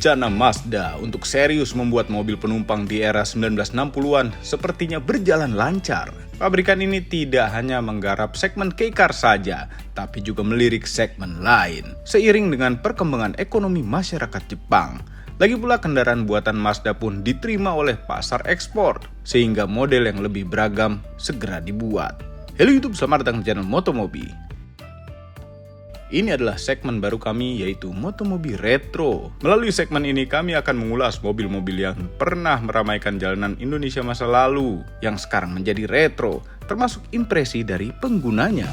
Rencana Mazda untuk serius membuat mobil penumpang di era 1960-an sepertinya berjalan lancar. Pabrikan ini tidak hanya menggarap segmen K-Car saja, tapi juga melirik segmen lain, seiring dengan perkembangan ekonomi masyarakat Jepang. Lagi pula kendaraan buatan Mazda pun diterima oleh pasar ekspor, sehingga model yang lebih beragam segera dibuat. Halo YouTube, selamat datang di channel Motomobi. Ini adalah segmen baru kami, yaitu Motomobi Retro. Melalui segmen ini kami akan mengulas mobil-mobil yang pernah meramaikan jalanan Indonesia masa lalu, yang sekarang menjadi retro, termasuk impresi dari penggunanya.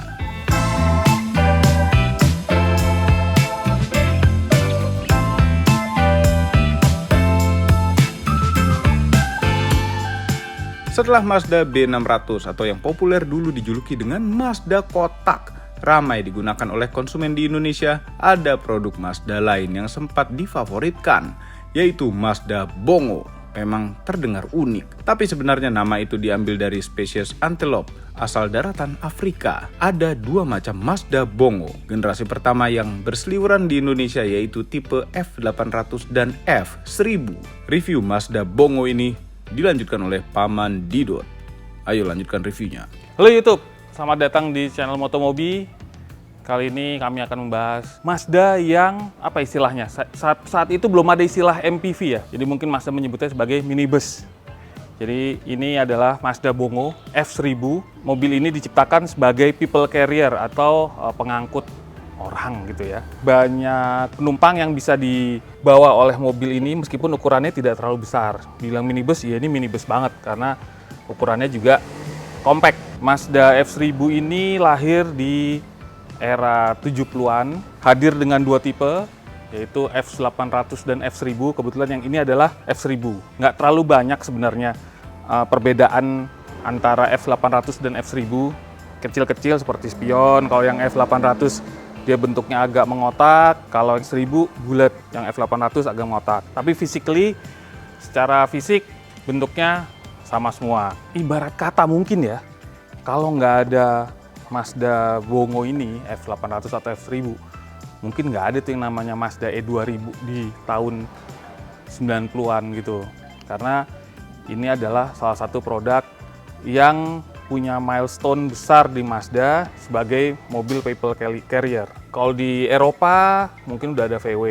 Setelah Mazda B600 atau yang populer dulu dijuluki dengan Mazda Kotak ramai digunakan oleh konsumen di Indonesia, ada produk Mazda lain yang sempat difavoritkan, yaitu Mazda Bongo. Memang terdengar unik, tapi sebenarnya nama itu diambil dari spesies antelope asal daratan Afrika. Ada dua macam Mazda Bongo. Generasi pertama yang berseliweran di Indonesia yaitu tipe F800 dan F1000. Review Mazda Bongo ini dilanjutkan oleh Paman Didot. Ayo lanjutkan reviewnya. Halo YouTube, selamat datang di channel Motomobi. Kali ini kami akan membahas Mazda yang apa istilahnya? Saat itu belum ada istilah MPV ya. Jadi mungkin Mazda menyebutnya sebagai minibus. Jadi ini adalah Mazda Bongo F1000. Mobil ini diciptakan sebagai people carrier atau pengangkut orang gitu ya. Banyak penumpang yang bisa dibawa oleh mobil ini meskipun ukurannya tidak terlalu besar. Bilang minibus, ya ini minibus banget karena ukurannya juga compact. Mazda F1000 ini lahir di era 70-an, hadir dengan dua tipe, yaitu F800 dan F1000. Kebetulan yang ini adalah F1000. Nggak terlalu banyak sebenarnya perbedaan antara F800 dan F1000. Kecil-kecil seperti spion, kalau yang F800 dia bentuknya agak mengotak, kalau yang 1000 bulat, yang F800 agak mengotak. Tapi secara fisik bentuknya sama semua. Ibarat kata mungkin ya, kalau nggak ada Mazda Bongo ini, F800 atau F1000, mungkin nggak ada tuh yang namanya Mazda E2000 di tahun 90-an gitu. Karena ini adalah salah satu produk yang punya milestone besar di Mazda sebagai mobil people carrier. Kalau di Eropa mungkin udah ada VW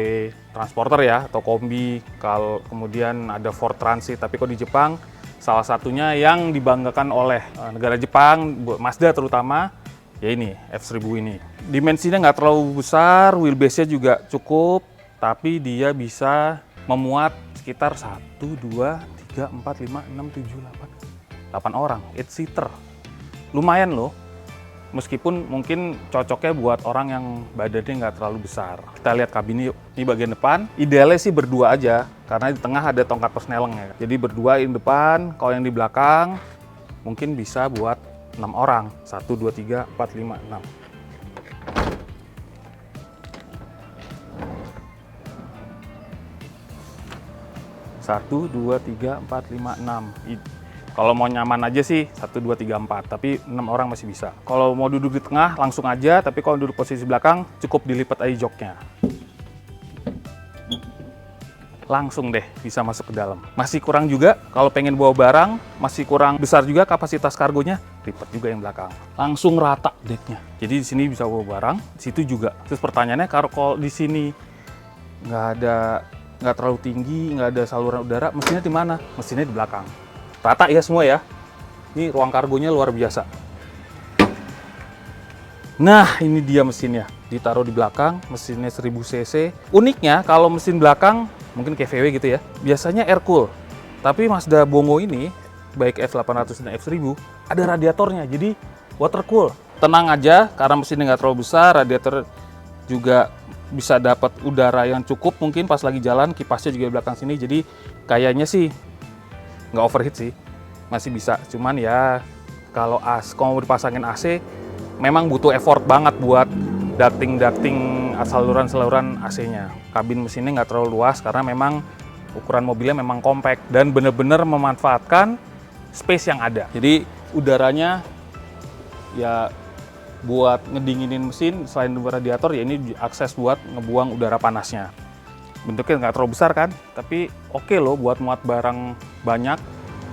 Transporter ya, atau kombi, kalau kemudian ada Ford Transit, tapi kalau di Jepang salah satunya yang dibanggakan oleh negara Jepang, Mazda terutama, ya ini, F1000 ini. Dimensinya nggak terlalu besar, wheelbase-nya juga cukup, tapi dia bisa memuat sekitar 1, 2, 3, 4, 5, 6, 7, 8 orang, 8-seater. Lumayan loh, meskipun mungkin cocoknya buat orang yang badannya nggak terlalu besar. Kita lihat kabinnya yuk. Ini bagian depan, idealnya sih berdua aja, karena di tengah ada tongkat persneleng ya. Jadi berdua di depan, kalau yang di belakang mungkin bisa buat 6 orang. 1, 2, 3, 4, 5, 6. Satu, dua, tiga, empat, lima, 6. Kalau mau nyaman aja sih 1, 2, 3, 4, tapi 6 orang masih bisa. Kalau mau duduk di tengah langsung aja, tapi kalau duduk posisi belakang cukup dilipat aja joknya. Langsung deh bisa masuk ke dalam. Masih kurang juga kalau pengen bawa barang, masih kurang besar juga kapasitas kargonya, lipat juga yang belakang. Langsung rata decknya. Jadi di sini bisa bawa barang, di situ juga. Terus pertanyaannya, kalau di sini nggak terlalu tinggi, nggak ada saluran udara, mesinnya di mana? Mesinnya di belakang. Rata ya semua ya. Ini ruang kargonya luar biasa. Nah, ini dia mesinnya. Ditaruh di belakang, mesinnya 1000 cc. Uniknya kalau mesin belakang mungkin kayak VW gitu ya, biasanya air cool. Tapi Mazda Bongo ini, baik F800 dan F1000, ada radiatornya, jadi water cool. Tenang aja, karena mesinnya nggak terlalu besar, radiator juga bisa dapat udara yang cukup mungkin pas lagi jalan, kipasnya juga di belakang sini, jadi kayaknya sih nggak overheat sih, masih bisa. Cuman ya, kalau mau dipasangin AC, memang butuh effort banget buat ducting saluran AC-nya. Kabin mesinnya nggak terlalu luas karena memang ukuran mobilnya memang compact dan benar-benar memanfaatkan space yang ada. Jadi udaranya ya buat ngedinginin mesin, selain radiator ya ini akses buat ngebuang udara panasnya. bentuknya nggak terlalu besar kan, tapi oke loh buat muat barang banyak.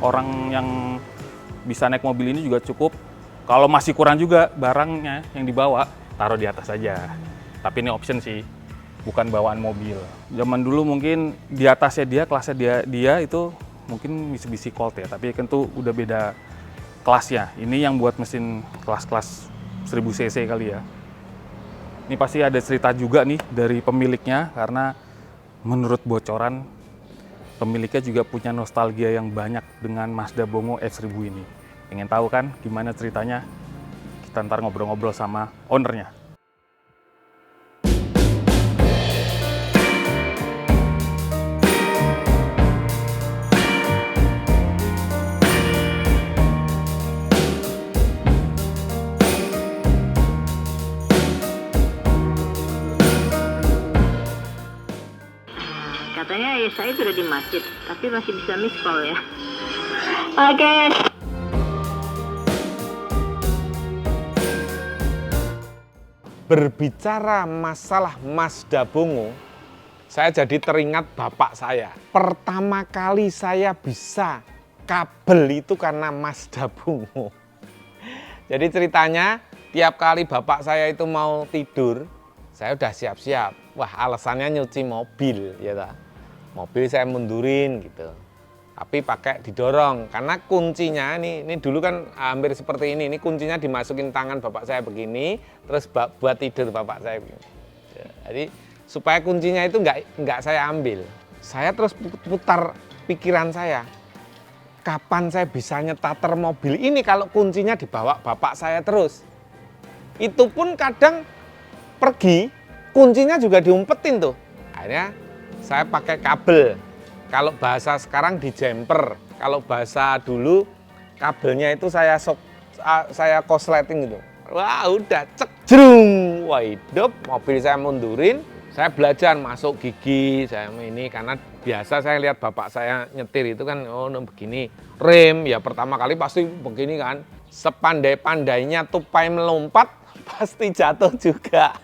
Orang yang bisa naik mobil ini juga cukup. Kalau masih kurang juga barangnya yang dibawa, taruh di atas saja. Tapi ini option sih, bukan bawaan mobil. Zaman dulu mungkin di atasnya kelasnya dia itu mungkin Mitsubishi Colt ya, tapi kan tuh udah beda kelasnya. Ini yang buat mesin kelas-kelas 1000 cc kali ya. Ini pasti ada cerita juga nih dari pemiliknya, karena menurut bocoran pemiliknya juga punya nostalgia yang banyak dengan Mazda Bongo F1000 ini. Pengen tahu kan gimana ceritanya? Kita ntar ngobrol-ngobrol sama ownernya. Katanya ayah saya sudah di masjid, tapi masih bisa miss call ya. Oke. Berbicara masalah Mazda Bongo, saya jadi teringat bapak saya. Pertama kali saya bisa kabel itu karena Mazda Bongo. Jadi ceritanya, tiap kali bapak saya itu mau tidur, saya udah siap-siap. Wah, alasannya nyuci mobil, ya tak? Mobil saya mundurin gitu. Tapi pakai didorong, karena kuncinya ini dulu kan hampir seperti ini kuncinya dimasukin tangan bapak saya begini, terus buat tidur bapak saya begini. Ya, jadi supaya kuncinya itu nggak saya ambil. Saya terus putar pikiran saya, kapan saya bisa nyetater mobil ini kalau kuncinya dibawa bapak saya terus. Itu pun kadang pergi, kuncinya juga diumpetin tuh. Akhirnya saya pakai kabel. Kalau bahasa sekarang di jumper, kalau bahasa dulu kabelnya itu saya kosleting gitu. Wah, udah cek jrung. Wah, hidup, mobil saya mundurin. Saya belajar masuk gigi, saya ini karena biasa saya lihat bapak saya nyetir itu kan begini. Rem ya pertama kali pasti begini kan. Sepandai-pandainya tupai melompat pasti jatuh juga.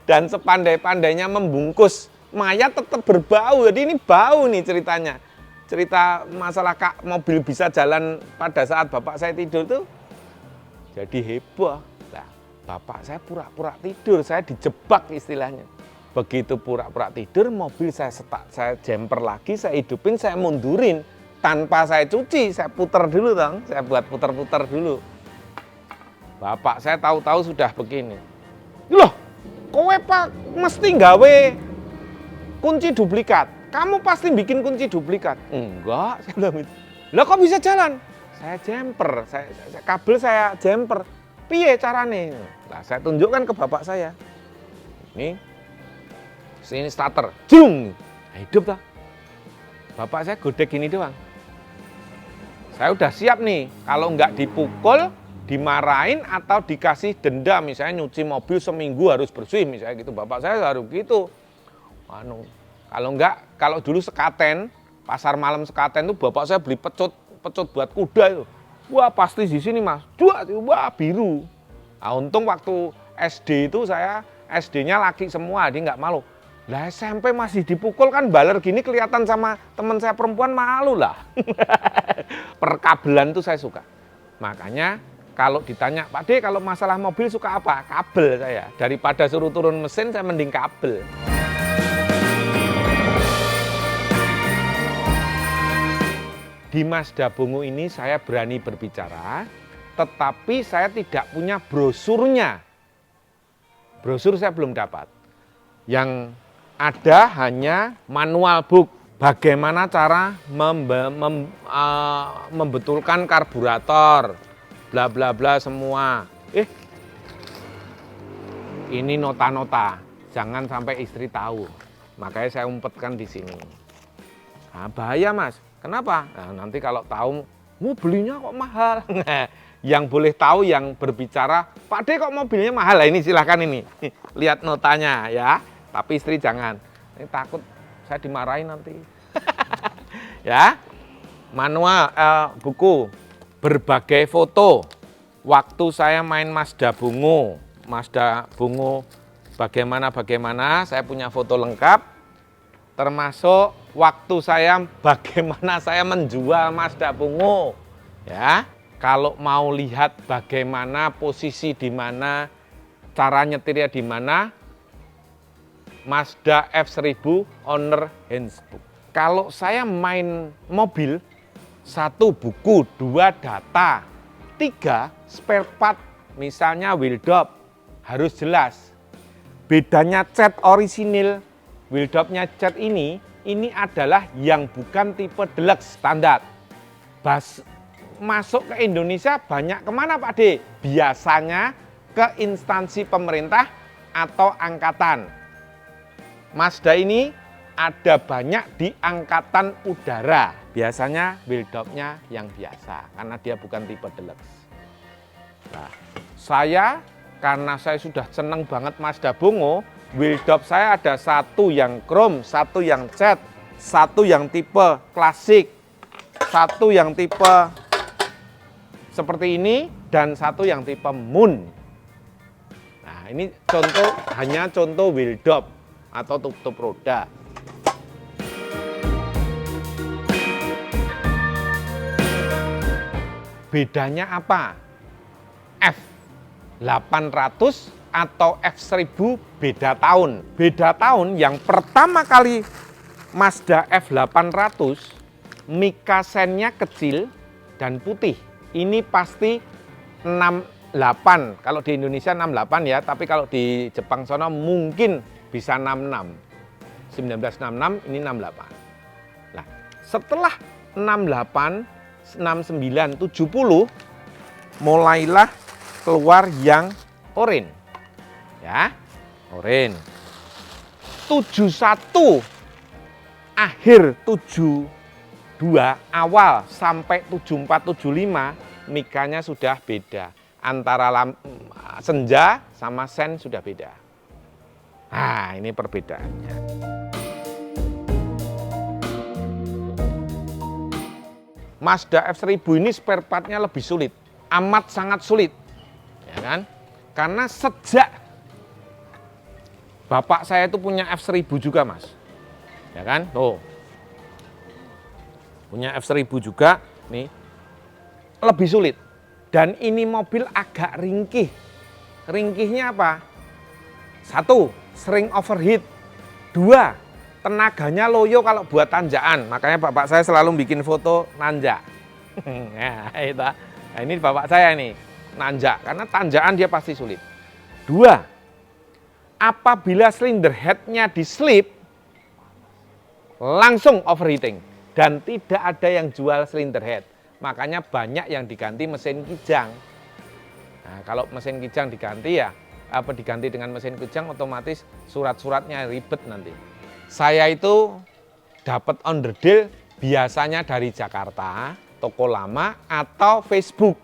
Dan sepandai-pandainya membungkus mayat tetap berbau, jadi ini bau nih ceritanya. Cerita masalah mobil bisa jalan pada saat bapak saya tidur tuh jadi heboh. Nah, bapak saya pura-pura tidur, saya dijebak istilahnya. Begitu pura-pura tidur, mobil saya jumper lagi, saya hidupin, saya mundurin. Tanpa saya cuci, saya putar dulu dong, saya buat putar-putar dulu. Bapak saya tahu-tahu sudah begini. Loh, kowe pak mesti gawe kunci duplikat. Kamu pasti bikin kunci duplikat. Enggak, saya bilang gitu. Lah kok bisa jalan? Saya jumper, kabel saya jumper. Piye carane? Nah, saya tunjukkan ke bapak saya. Ini sini starter. Jung. Nah, hidup lah. Bapak saya godek gini doang. Saya udah siap nih, kalau nggak dipukul, dimarahin atau dikasih denda, misalnya nyuci mobil seminggu harus bersih, misalnya gitu. Bapak saya harus gitu. Kalau dulu sekaten, pasar malam sekaten tuh bapak saya beli pecut buat kuda itu. Wah pasti di sini mas, wah biru. Nah, untung waktu SD itu saya SD-nya laki semua, dia nggak malu. Lah SMP masih dipukul kan baler gini kelihatan sama teman saya perempuan malu lah. Perkabelan tuh saya suka. Makanya kalau ditanya, Pak D kalau masalah mobil suka apa? Kabel saya. Daripada suruh turun mesin saya mending kabel. Di Mazda Bongo ini saya berani berbicara, tetapi saya tidak punya brosurnya. Brosur saya belum dapat. Yang ada hanya manual book. Bagaimana cara membetulkan karburator, bla bla bla semua. Ini nota-nota, jangan sampai istri tahu. Makanya saya umpetkan di sini. Nah, bahaya mas. Kenapa? Nah, nanti kalau tahu, belinya kok mahal. Yang boleh tahu yang berbicara, Pak D kok mobilnya mahal? Nah, ini silahkan ini. Lihat notanya ya. Tapi istri jangan. Ini takut saya dimarahin nanti. Ya. Manual buku berbagai foto. Waktu saya main Mazda Bongo bagaimana saya punya foto lengkap. termasuk waktu saya bagaimana saya menjual Mazda Bungo. Ya, kalau mau lihat bagaimana posisi di mana, cara nyetirnya di mana, Mazda F1000 Owner Handbook. Kalau saya main mobil, 1 buku, 2 data, 3 spare part, misalnya wheel dop, harus jelas. Bedanya cat orisinil, wheel dopnya cat ini adalah yang bukan tipe deluxe standar. Masuk ke Indonesia banyak kemana Pak D? Biasanya ke instansi pemerintah atau angkatan. Mazda ini ada banyak di angkatan udara. Biasanya wheel dopnya yang biasa, karena dia bukan tipe deluxe. Nah, karena saya sudah seneng banget Mazda Bungo, wheel dop saya ada 1 yang chrome, 1 yang cat, 1 yang tipe klasik, 1 yang tipe seperti ini, dan 1 yang tipe moon. Nah, ini hanya contoh wheel dop atau tutup roda. Bedanya apa? F800 atau F1000 beda tahun. Beda tahun yang pertama kali Mazda F800, mika sennya kecil dan putih. Ini pasti 68. Kalau di Indonesia 68 ya, tapi kalau di Jepang sana mungkin bisa 66. 1966 ini 68. Nah, setelah 68 69, 70 mulailah keluar yang oranye. Ya, oranye. 71 akhir 72 awal sampai 74 75 mikanya sudah beda. Antara senja sama sen sudah beda. Nah, ini perbedaannya. Mazda F1000 ini spare part-nya lebih sulit, amat sangat sulit, ya kan? Karena sejak bapak saya itu punya F1000 juga, Mas, ya kan? Tuh, punya F1000 juga, nih, lebih sulit. Dan ini mobil agak ringkih. Ringkihnya apa? 1, sering overheat. 2, tenaganya loyo kalau buat tanjakan, makanya bapak saya selalu bikin foto nanjak. Nah, ini bapak saya nih, nanjak, karena tanjakan dia pasti sulit. 2, apabila silinder headnya dislip, langsung overheating, dan tidak ada yang jual silinder head. Makanya banyak yang diganti mesin kijang. Nah, kalau mesin kijang diganti diganti dengan mesin kijang, otomatis surat-suratnya ribet nanti. Saya itu dapat onderdil biasanya dari Jakarta, toko lama, atau Facebook.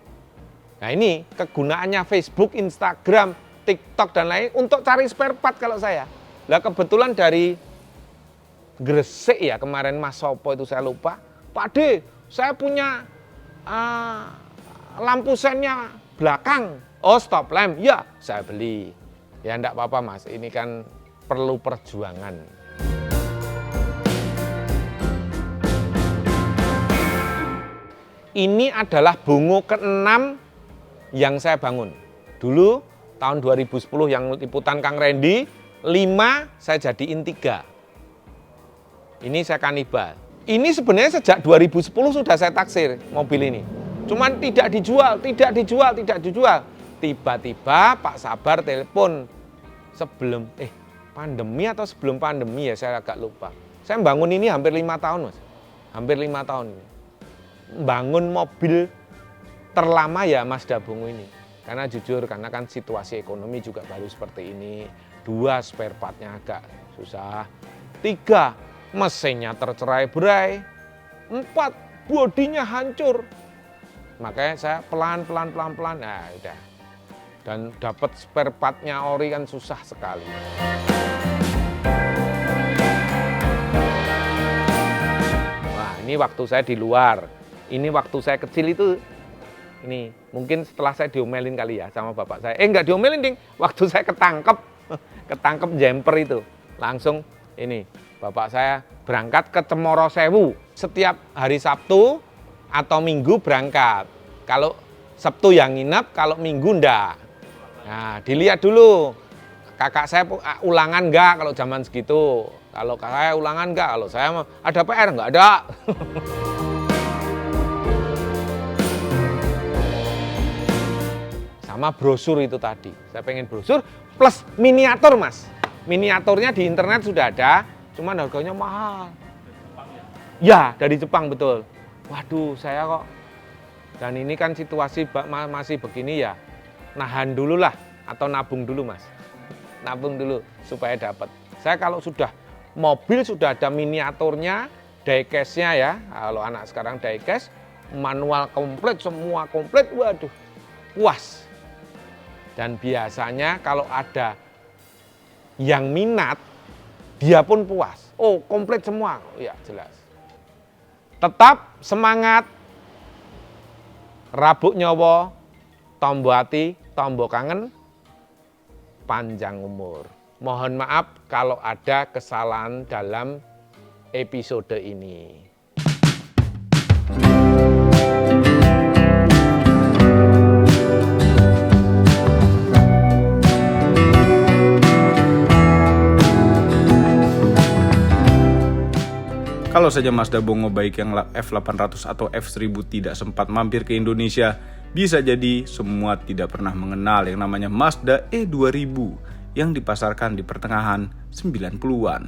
Nah, ini kegunaannya Facebook, Instagram, TikTok, dan lain untuk cari spare part kalau saya. Lah kebetulan dari Gresik ya, kemarin Mas Sopo itu saya lupa. Pak D, saya punya lampu sennya belakang. Oh, stop lamp. Ya, saya beli. Ya enggak apa-apa Mas, ini kan perlu perjuangan. Ini adalah Bungo ke-6 yang saya bangun. Dulu tahun 2010 yang liputan Kang Randy, 5 saya jadiin 3. Ini saya kanibal. Ini sebenarnya sejak 2010 sudah saya taksir mobil ini. Cuman tidak dijual. Tiba-tiba Pak Sabar telepon sebelum pandemi atau sebelum pandemi ya, saya agak lupa. Saya bangun ini hampir 5 tahun, Mas. Hampir 5 tahun ini. Bangun mobil terlama ya Mazda Bungo ini. Karena jujur, karena kan situasi ekonomi juga baru seperti ini. 2, spare part-nya agak susah. 3, mesinnya tercerai-berai. 4, bodinya hancur. Makanya saya pelan, nah udah. Dan dapat spare part-nya ori kan susah sekali. Wah, ini waktu saya di luar. Ini waktu saya kecil itu, ini mungkin setelah saya diomelin kali ya sama bapak saya. Enggak diomelin, ding. Waktu saya ketangkep jumper itu. Langsung ini Bapak saya berangkat ke Cemoro Sewu. Setiap hari Sabtu atau Minggu berangkat. Kalau Sabtu yang nginep, kalau Minggu enggak. Nah, dilihat dulu. Kakak saya ulangan enggak kalau zaman segitu. Kalau saya ulangan enggak, kalau saya ada PR enggak ada. Sama brosur itu tadi. Saya pengen brosur plus miniatur, Mas. Miniaturnya di internet sudah ada, cuman harganya mahal. Ya, dari Jepang betul. Waduh, saya kok. Dan ini kan situasi masih begini ya. Nahan dulu lah atau nabung dulu, Mas. Nabung dulu supaya dapat. Saya kalau sudah mobil sudah ada miniaturnya, diecast-nya ya. Kalau anak sekarang diecast, manual komplit, semua komplit, waduh. Puas. Dan biasanya kalau ada yang minat, dia pun puas. Oh, komplit semua. Ya, jelas. Tetap semangat. Rabuk nyawa, tombo hati, tombo kangen, panjang umur. Mohon maaf kalau ada kesalahan dalam episode ini. Kalau saja Mazda Bongo baik yang F800 atau F1000 tidak sempat mampir ke Indonesia, bisa jadi semua tidak pernah mengenal yang namanya Mazda E2000 yang dipasarkan di pertengahan 90-an.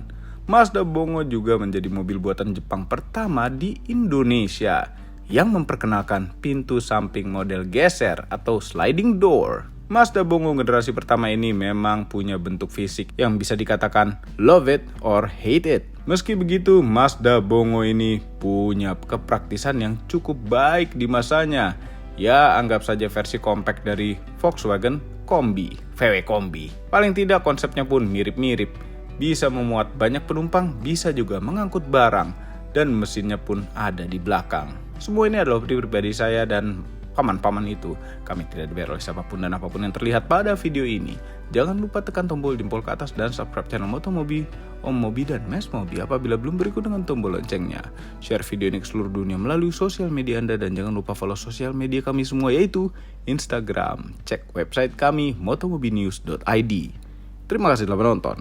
Mazda Bongo juga menjadi mobil buatan Jepang pertama di Indonesia yang memperkenalkan pintu samping model geser atau sliding door. Mazda Bongo generasi pertama ini memang punya bentuk fisik yang bisa dikatakan love it or hate it. Meski begitu, Mazda Bongo ini punya kepraktisan yang cukup baik di masanya. Ya, anggap saja versi compact dari Volkswagen Kombi, VW Kombi. Paling tidak konsepnya pun mirip-mirip. Bisa memuat banyak penumpang, bisa juga mengangkut barang, dan mesinnya pun ada di belakang. Semua ini adalah opini pribadi saya dan paman-paman itu. Kami tidak dibayar oleh siapapun dan apapun yang terlihat pada video ini. Jangan lupa tekan tombol jempol ke atas dan subscribe channel Motomobi, Om Mobi dan Mas Mobi apabila belum berikut dengan tombol loncengnya. Share video ini ke seluruh dunia melalui sosial media Anda dan jangan lupa follow sosial media kami semua yaitu Instagram. Cek website kami motomobinews.id. Terima kasih telah menonton.